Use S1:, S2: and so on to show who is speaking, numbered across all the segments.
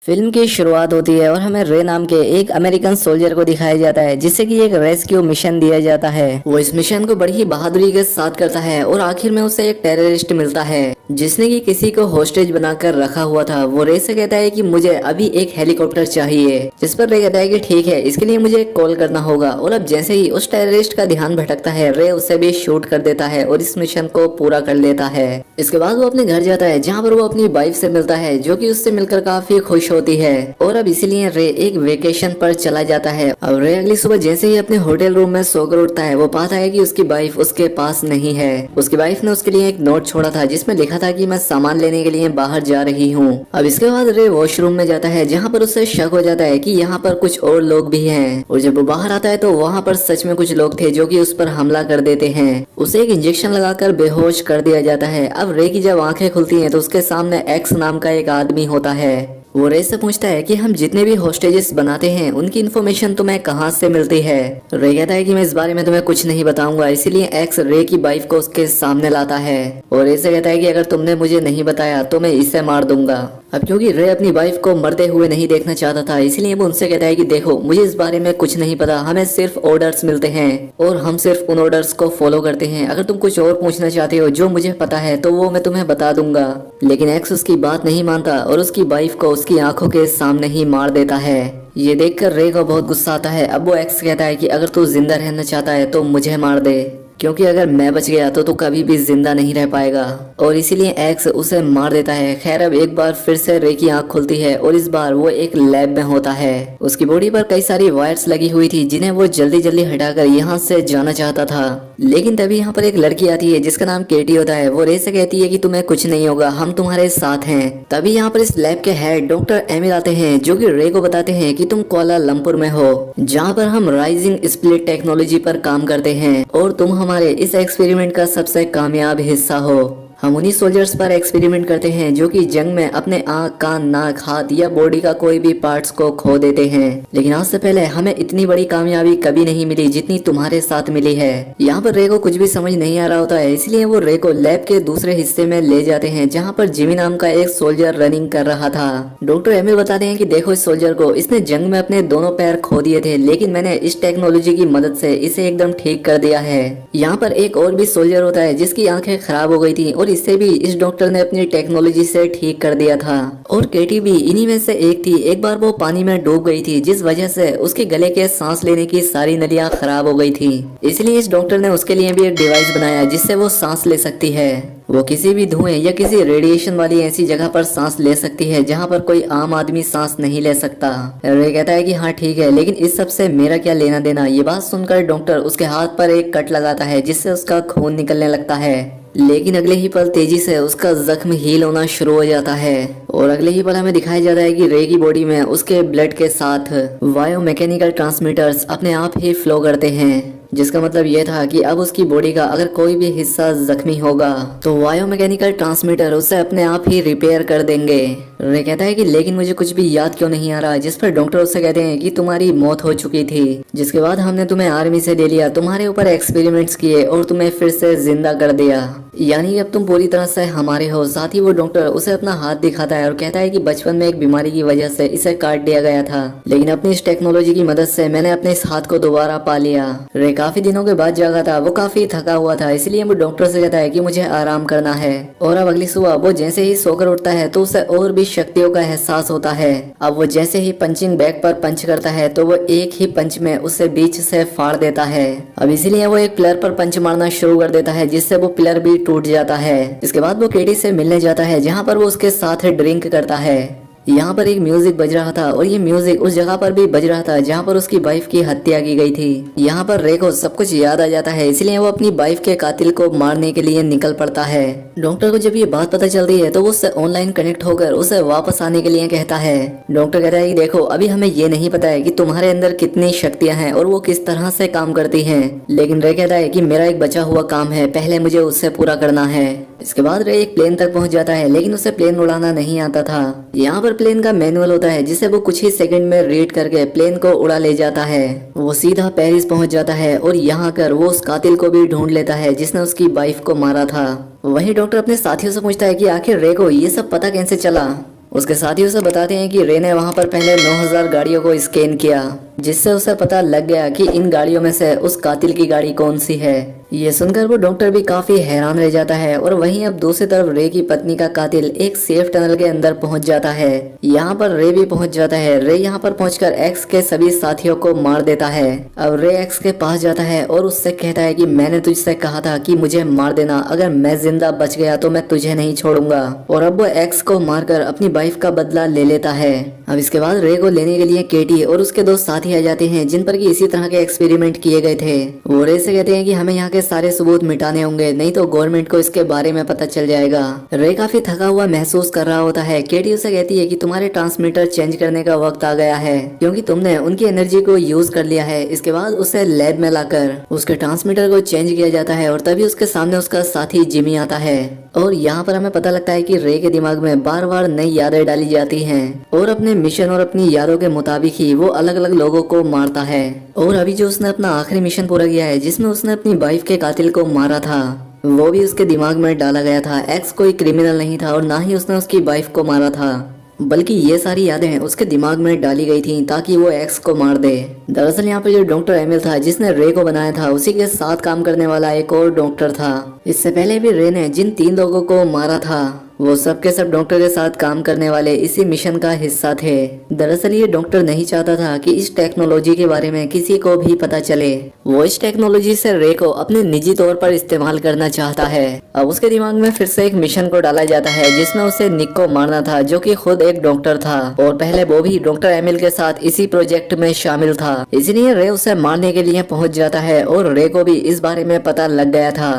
S1: Film की शुरुआत होती है और हमें रे नाम के एक अमेरिकन सोल्जर को दिखाया जाता है जिससे कि एक रेस्क्यू मिशन दिया जाता है। वो इस मिशन को बड़ी ही बहादुरी के साथ करता है और आखिर में उसे एक टेररिस्ट मिलता है जिसने कि किसी को होस्टेज बनाकर रखा हुआ था। वो रे से कहता है कि मुझे अभी एक हेलीकॉप्टर चाहिए, जिस पर रे कहता है कि ठीक है, इसके लिए मुझे कॉल करना होगा। और अब जैसे ही उस टेररिस्ट का ध्यान भटकता है, रे उसे भी शूट कर देता है और इस मिशन को पूरा कर लेता है। इसके बाद वो अपने घर जाता है जहाँ पर वो अपनी वाइफ से मिलता है जो कि उससे मिलकर काफी खुश होती है। और अब इसीलिए रे एक वेकेशन पर चला जाता है। अब रे अगली सुबह जैसे ही अपने होटल रूम में सोकर उठता है, वो पाता है कि उसकी वाइफ उसके पास नहीं है। उसकी वाइफ ने उसके लिए एक नोट छोड़ा था जिसमें लिखा था कि मैं सामान लेने के लिए बाहर जा रही हूँ। अब इसके बाद रे वॉशरूम में जाता है जहाँ पर उसे शक हो जाता है कि यहाँ पर कुछ और लोग भी हैं। और जब वो बाहर आता है तो वहाँ पर सच में कुछ लोग थे जो कि उस पर हमला कर देते हैं। उसे एक इंजेक्शन लगाकर बेहोश कर दिया जाता है। अब रे की जब आंखें खुलती हैं तो उसके सामने एक्स नाम का एक आदमी होता है। वो रे से पूछता है कि हम जितने भी होस्टेजेस बनाते हैं उनकी इन्फॉर्मेशन तुम्हें कहाँ से मिलती है। रे कहता है कि मैं इस बारे में तुम्हें कुछ नहीं बताऊंगा, इसीलिए एक्स रे की वाइफ को उसके सामने लाता है और रे से कहता है कि अगर तुमने मुझे नहीं बताया तो मैं इसे मार दूंगा। अब क्योंकि रे अपनी वाइफ को मरते हुए नहीं देखना चाहता था, इसलिए वो उनसे कहता है कि देखो, मुझे इस बारे में कुछ नहीं पता, हमें सिर्फ ऑर्डर्स मिलते हैं और हम सिर्फ उन ऑर्डर्स को फॉलो करते हैं। अगर तुम कुछ और पूछना चाहते हो जो मुझे पता है तो वो मैं तुम्हें बता दूंगा। लेकिन एक्स उसकी बात नहीं मानता और उसकी वाइफ को उसकी आंखों के सामने ही मार देता है। ये देखकर रे को बहुत गुस्सा आता है। अब वो एक्स कहता है कि अगर तू जिंदा रहना चाहता है तो मुझे मार दे, क्योंकि अगर मैं बच गया तो तू कभी भी जिंदा नहीं रह पाएगा। और इसीलिए एक्स उसे मार देता है। खैर अब एक बार फिर से रे की आंख खुलती है और इस बार वो एक लैब में होता है। उसकी बॉडी पर कई सारी वायर्स लगी हुई थी जिन्हें वो जल्दी जल्दी हटाकर यहाँ से जाना चाहता था। लेकिन तभी यहाँ पर एक लड़की आती है जिसका नाम केटी होता है। वो रे से कहती है कि तुम्हें कुछ नहीं होगा, हम तुम्हारे साथ हैं। तभी यहाँ पर इस लैब के हेड डॉक्टर एमिल आते हैं जो कि रे को बताते हैं कि तुम कुआलालंपुर में हो, जहाँ पर हम राइजिंग स्प्लिट टेक्नोलॉजी पर काम करते हैं और तुम हमारे इस एक्सपेरिमेंट का सबसे कामयाब हिस्सा हो। हम उन्हीं सोल्जर्स पर एक्सपेरिमेंट करते हैं जो कि जंग में अपने आँख, कान, नाक, हाथ या बॉडी का कोई भी पार्ट्स को खो देते हैं। लेकिन आज से पहले हमें इतनी बड़ी कामयाबी कभी नहीं मिली जितनी तुम्हारे साथ मिली है। यहाँ पर रे को कुछ भी समझ नहीं आ रहा होता है, इसलिए वो रे को लैब के दूसरे हिस्से में ले जाते हैं जहाँ पर जिमी नाम का एक सोल्जर रनिंग कर रहा था। डॉक्टर एमिल बताते हैं कि देखो, इस सोल्जर को, इसने जंग में अपने दोनों पैर खो दिए थे, लेकिन मैंने इस टेक्नोलॉजी की मदद से इसे एकदम ठीक कर दिया है। यहाँ पर एक और भी सोल्जर होता है जिसकी आंखें खराब हो गई थी और इसे भी इस डॉक्टर ने अपनी टेक्नोलॉजी से ठीक कर दिया था। और केटी भी इन्हीं में से एक थी। एक बार वो पानी में डूब गई थी जिस वजह से उसके गले के सांस लेने की सारी नलियां खराब हो गई थी। इसलिए इस डॉक्टर ने उसके लिए भी एक डिवाइस बनाया जिससे वो सांस ले सकती है। वो किसी भी धुएं या किसी रेडिएशन वाली ऐसी जगह पर सांस ले सकती है जहाँ पर कोई आम आदमी सांस नहीं ले सकता। रे कहता है कि हाँ ठीक है, लेकिन इस सब से मेरा क्या लेना देना। ये बात सुनकर डॉक्टर उसके हाथ पर एक कट लगाता है जिससे उसका खून निकलने लगता है। लेकिन अगले ही पल तेजी से उसका जख्म हील होना शुरू हो जाता है और अगले ही पल हमें दिखाया जाता है कि रे की बॉडी में उसके ब्लड के साथ बायोमैकेनिकल ट्रांसमीटर्स अपने आप ही फ्लो करते हैं, जिसका मतलब ये था कि अब उसकी बॉडी का अगर कोई भी हिस्सा जख्मी होगा तो बायोमैकेनिकल ट्रांसमीटर उसे अपने आप ही रिपेयर कर देंगे। रे कहता है कि लेकिन मुझे कुछ भी याद क्यों नहीं आ रहा, जिस पर डॉक्टर उससे कहते हैं कि तुम्हारी मौत हो चुकी थी, जिसके बाद हमने तुम्हें आर्मी से ले लिया, तुम्हारे ऊपर एक्सपेरिमेंट्स किए और तुम्हें फिर से जिंदा कर दिया, यानी अब तुम पूरी तरह से हमारे हो। साथ ही वो डॉक्टर उसे अपना हाथ दिखाता है और कहता है कि बचपन में एक बीमारी की वजह से इसे काट दिया गया था, लेकिन अपनी इस टेक्नोलॉजी की मदद से मैंने अपने इस हाथ को दोबारा पा लिया। रे काफी दिनों के बाद जागा था, वो काफी थका हुआ था, इसलिए वो डॉक्टर से कहता है कि मुझे आराम करना है। और अब अगली सुबह वो जैसे ही सोकर उठता है तो उसे और भी शक्तियों का एहसास होता है। अब वो जैसे ही पंचिंग बैग पर पंच करता है तो वो एक ही पंच में उसे बीच से फाड़ देता है। अब इसीलिए वो एक पिलर पर पंच मारना शुरू कर देता है जिससे वो पिलर भी टूट जाता है। इसके बाद वो केटी से मिलने जाता है जहाँ पर वो उसके साथ ड्रिंक करता है। यहाँ पर एक म्यूजिक बज रहा था और ये म्यूजिक उस जगह पर भी बज रहा था जहाँ पर उसकी वाइफ की हत्या की गई थी। यहाँ पर रे को सब कुछ याद आ जाता है, इसलिए वो अपनी वाइफ के कातिल को मारने के लिए निकल पड़ता है। डॉक्टर को जब ये बात पता चलती है तो वो उससे ऑनलाइन कनेक्ट होकर उसे वापस आने के लिए कहता है। डॉक्टर कहता है कि देखो, अभी हमें ये नहीं पता है कि तुम्हारे अंदर कितनी शक्तियाँ हैं और वो किस तरह से काम करती हैं, लेकिन रे कहता है कि मेरा एक बचा हुआ काम है, पहले मुझे उससे पूरा करना है। इसके बाद रे एक प्लेन तक पहुंच जाता है, लेकिन उसे प्लेन उड़ाना नहीं आता था। यहाँ पर प्लेन का मैनुअल होता है जिसे वो कुछ ही सेकंड में रीड करके प्लेन को उड़ा ले जाता है। वो सीधा पेरिस पहुंच जाता है और यहाँ कर वो उस कातिल को भी ढूंढ लेता है जिसने उसकी वाइफ को मारा था। वहीं डॉक्टर अपने साथियों से पूछता है कि आखिर रे को ये सब पता कैसे चला। उसके साथ ही उसे बताते हैं कि रे ने वहाँ पर पहले 9000 गाड़ियों को स्कैन किया, जिससे उसे पता लग गया कि इन गाड़ियों में से उस कातिल की गाड़ी कौन सी है। ये सुनकर वो डॉक्टर भी काफी हैरान रह जाता है। और वहीं अब दूसरी तरफ रे की पत्नी का कातिल एक सेफ टनल के अंदर पहुंच जाता है। यहाँ पर रे भी पहुंच जाता है। रे यहाँ पर पहुंचकर एक्स के सभी साथियों को मार देता है। अब रे एक्स के पास जाता है और उससे कहता है कि मैंने तुझसे कहा था कि मुझे मार देना, अगर मैं जिंदा बच गया तो मैं तुझे नहीं छोड़ूंगा। और अब वो एक्स को मारकर अपनी वाइफ का बदला ले लेता है। अब इसके बाद रे को लेने के लिए केटी और उसके दो साथी आ जाते हैं, जिन पर कि इसी तरह के एक्सपेरिमेंट किए गए थे। वो रे से कहते हैं कि हमें यहाँ के सारे सबूत मिटाने होंगे, नहीं तो गवर्नमेंट को इसके बारे में पता चल जाएगा। रे काफी थका हुआ महसूस कर रहा होता है। केटी उसे कहती है कि तुम्हारे ट्रांसमीटर चेंज करने का वक्त आ गया है, क्योंकि तुमने उनकी एनर्जी को यूज कर लिया है। इसके बाद उसे लैब में लाकर उसके ट्रांसमीटर को चेंज किया जाता है और तभी उसके सामने उसका साथी जिमी आता है। और यहाँ पर हमें पता लगता है कि रे के दिमाग में बार बार नई यादें डाली जाती हैं और अपने मिशन और अपनी यादों के मुताबिक ही वो अलग अलग लोगों को मारता है। और अभी जो उसने अपना आखिरी मिशन पूरा किया है, जिसमें उसने अपनी वाइफ के कातिल को मारा था, वो भी उसके दिमाग में डाला गया था। एक्स कोई क्रिमिनल नहीं था और ना ही उसने उसकी वाइफ को मारा था, बल्कि ये सारी यादें उसके दिमाग में डाली गई थी ताकि वो एक्स को मार दे। दरअसल यहाँ पे जो डॉक्टर एमिल था जिसने रे को बनाया था, उसी के साथ काम करने वाला एक और डॉक्टर था। इससे पहले भी रे ने जिन 3 लोगों को मारा था, वो सब के सब डॉक्टर के साथ काम करने वाले इसी मिशन का हिस्सा थे। दरअसल ये डॉक्टर नहीं चाहता था कि इस टेक्नोलॉजी के बारे में किसी को भी पता चले। वो इस टेक्नोलॉजी से रे को अपने निजी तौर पर इस्तेमाल करना चाहता है। अब उसके दिमाग में फिर से एक मिशन को डाला जाता है, जिसमें उसे निक को मारना था, जो कि खुद एक डॉक्टर था और पहले वो भी डॉक्टर एमिल के साथ इसी प्रोजेक्ट में शामिल था। इसलिए रे उसे मारने के लिए पहुंच जाता है और रे को भी इस बारे में पता लग गया था।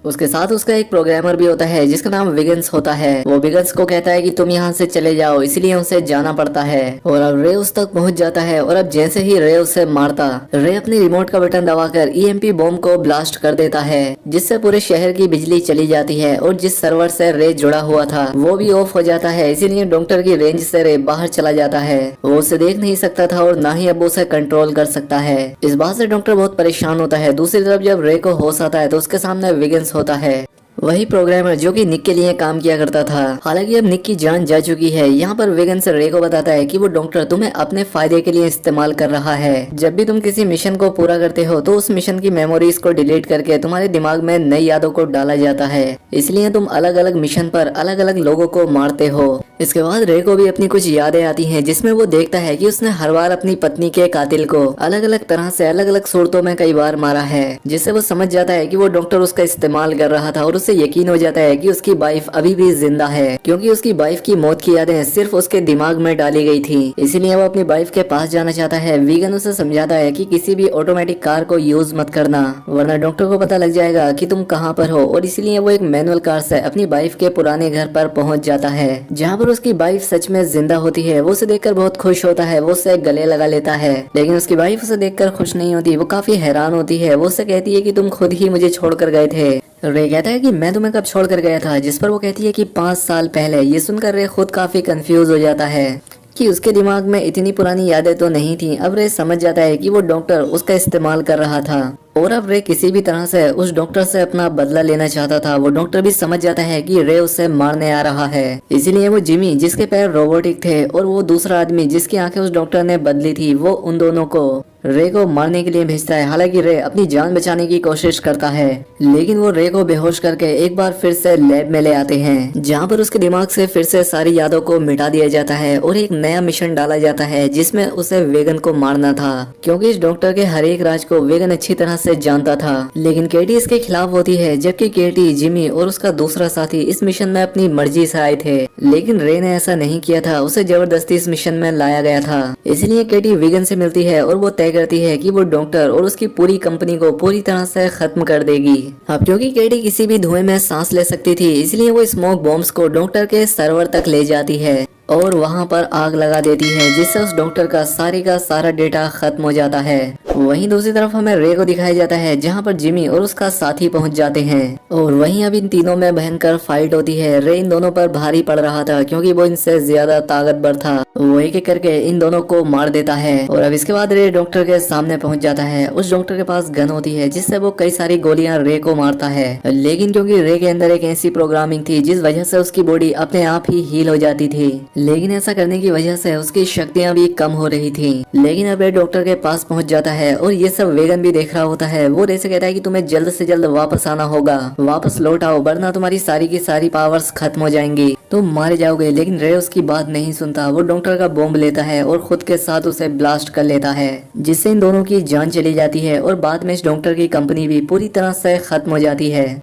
S1: उसके साथ उसका एक प्रोग्रामर भी होता है जिसका नाम विगन्स होता है। वो विगन्स को कहता है कि तुम यहाँ से चले जाओ, इसलिए उसे जाना पड़ता है। और अब रे उस तक पहुँच जाता है और अब जैसे ही रे उसे मारता, रे अपनी रिमोट का बटन दबाकर ईएमपी बॉम्ब को ब्लास्ट कर देता है, जिससे पूरे शहर की बिजली चली जाती है और जिस सर्वर से रे जुड़ा हुआ था वो भी ऑफ हो जाता है। इसीलिए डॉक्टर की रेंज से रे बाहर चला जाता है। वो उसे देख नहीं सकता था और ना ही अब उसे कंट्रोल कर सकता है। इस बात से डॉक्टर बहुत परेशान होता है। दूसरी तरफ जब रे को होश आता है तो उसके सामने विगन्स होता है, वही प्रोग्रामर जो कि निक के लिए काम किया करता था। हालांकि अब निक की जान जा चुकी है। यहाँ पर विगन्स रे को बताता है कि वो डॉक्टर तुम्हें अपने फायदे के लिए इस्तेमाल कर रहा है। जब भी तुम किसी मिशन को पूरा करते हो तो उस मिशन की मेमोरीज को डिलीट करके तुम्हारे दिमाग में नई यादों को डाला जाता है, इसलिए तुम अलग अलग मिशन पर अलग अलग लोगों को मारते हो। इसके बाद रे को भी अपनी कुछ यादें आती हैं, जिसमें वो देखता है कि उसने हर बार अपनी पत्नी के कातिल को अलग अलग तरह से अलग अलग सूरतों में कई बार मारा है, जिससे वो समझ जाता है कि वो डॉक्टर उसका इस्तेमाल कर रहा था। और उसे यकीन हो जाता है कि उसकी वाइफ अभी भी जिंदा है, क्योंकि उसकी वाइफ की मौत की यादें सिर्फ उसके दिमाग में डाली गई थी। इसीलिए वो अपनी वाइफ के पास जाना चाहता है। वीगन उसे समझाता है कि किसी भी ऑटोमेटिक कार को यूज मत करना, वरना डॉक्टर को पता लग जाएगा कि तुम कहाँ पर हो। और इसीलिए वो एक मैनुअल कार से अपनी वाइफ के पुराने घर पर पहुंच जाता है, जहाँ पर उसकी वाइफ सच में जिंदा होती है। वो उसे देखकर बहुत खुश होता है, वो उसे गले लगा लेता है। लेकिन उसकी वाइफ उसे देखकर खुश नहीं होती, वो काफी हैरान होती है। वो उसे कहती है कि तुम खुद ही मुझे छोड़कर गए थे। रे कहता है कि मैं तुम्हें कब छोड़कर गया था, जिस पर वो कहती है कि 5 साल पहले। ये सुनकर रे खुद काफी कंफ्यूज हो जाता है कि उसके दिमाग में इतनी पुरानी यादें तो नहीं थी। अब रे समझ जाता है कि वो डॉक्टर उसका इस्तेमाल कर रहा था और अब रे किसी भी तरह से उस डॉक्टर से अपना बदला लेना चाहता था। वो डॉक्टर भी समझ जाता है कि रे उसे मारने आ रहा है, इसीलिए वो जिमी जिसके पैर रोबोटिक थे और वो दूसरा आदमी जिसकी आंखें उस डॉक्टर ने बदली थी, वो उन दोनों को रे को मारने के लिए भेजता है। हालांकि रे अपनी जान बचाने की कोशिश करता है, लेकिन वो रे को बेहोश करके एक बार फिर से लैब में ले आते हैं, जहाँ पर उसके दिमाग से फिर से सारी यादों को मिटा दिया जाता है और एक नया मिशन डाला जाता है, जिसमें उसे वेगन को मारना था, क्योंकि इस डॉक्टर के हर एक राज को वेगन अच्छी तरह से जानता था। लेकिन केटी इसके खिलाफ होती है, जबकि केटी, जिमी और उसका दूसरा साथी इस मिशन में अपनी मर्जी से आए थे। लेकिन रे ने ऐसा नहीं किया था, उसे जबरदस्ती इस मिशन में लाया गया था। इसलिए केटी वेगन से मिलती है और वो तय करती है कि वो डॉक्टर और उसकी पूरी कंपनी को पूरी तरह से खत्म कर देगी। अब क्योंकि केटी किसी भी धुएं में सांस ले सकती थी, इसलिए वो स्मोक बॉम्ब्स को डॉक्टर के सर्वर तक ले जाती है और वहां पर आग लगा देती है, जिससे उस डॉक्टर का सारा डेटा खत्म हो जाता है। वहीं दूसरी तरफ हमें रे को दिखाया जाता है, जहां पर जिमी और उसका साथी पहुंच जाते हैं और वहीं अब इन तीनों में भयंकर फाइट होती है। रे इन दोनों पर भारी पड़ रहा था, क्योंकि वो इनसे ज्यादा ताकतवर था। वो एक एक करके इन दोनों को मार देता है और अब इसके बाद रे डॉक्टर के सामने पहुंच जाता है। उस डॉक्टर के पास गन होती है, जिससे वो कई सारी गोलियां रे को मारता है। लेकिन क्योंकि रे के अंदर एक ऐसी प्रोग्रामिंग थी जिस वजह से उसकी बॉडी अपने आप ही हील हो जाती थी। लेकिन ऐसा करने की वजह से उसकी शक्तियाँ भी कम हो रही थी। लेकिन अब रे डॉक्टर के पास पहुंच जाता है और ये सब वेगन भी देख रहा होता है। वो रे से कहता है कि तुम्हें जल्द से जल्द वापस आना होगा, वापस लौट आओ वरना तुम्हारी सारी की सारी पावर्स खत्म हो जाएंगी, तुम मारे जाओगे। लेकिन रे उसकी बात नहीं सुनता। वो डॉक्टर का बॉम्ब लेता है और खुद के साथ उसे ब्लास्ट कर लेता है, जिससे इन दोनों की जान चली जाती है और बाद में इस डॉक्टर की कंपनी भी पूरी तरह से खत्म हो जाती है।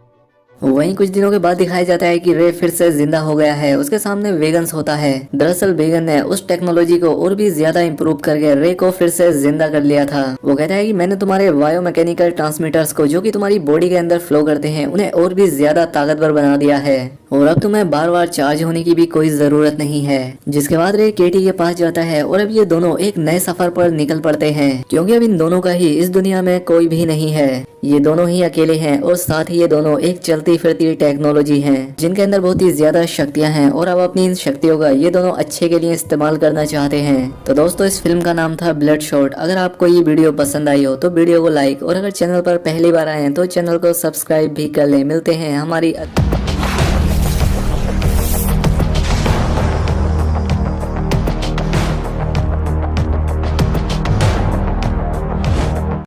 S1: वहीं कुछ दिनों के बाद दिखाया जाता है कि रे फिर से जिंदा हो गया है। उसके सामने वेगन्स होता है। दरअसल वेगन ने उस टेक्नोलॉजी को और भी ज्यादा इम्प्रूव करके रे को फिर से जिंदा कर लिया था। वो कहता है कि मैंने तुम्हारे बायोमैकेनिकल ट्रांसमीटर्स को जो कि तुम्हारी बॉडी के अंदर फ्लो करते हैं उन्हें और भी ज्यादा ताकतवर बना दिया है और अब तुम्हें बार बार चार्ज होने की भी कोई जरूरत नहीं है। जिसके बाद रे केटी के पास जाता है और अब ये दोनों एक नए सफर पर निकल पड़ते हैं, क्योंकि अब इन दोनों का ही इस दुनिया में कोई भी नहीं है। ये दोनों ही अकेले हैं और साथ ही ये दोनों एक चलती फिरती टेक्नोलॉजी हैं जिनके अंदर बहुत ही ज्यादा शक्तियां हैं और अब अपनी इन शक्तियों का ये दोनों अच्छे के लिए इस्तेमाल करना चाहते हैं। तो दोस्तों इस फिल्म का नाम था ब्लडशॉट। अगर आपको ये वीडियो पसंद आई हो तो वीडियो को लाइक और अगर चैनल पर पहली बार आए हैं तो चैनल को सब्सक्राइब भी कर ले। मिलते हैं हमारी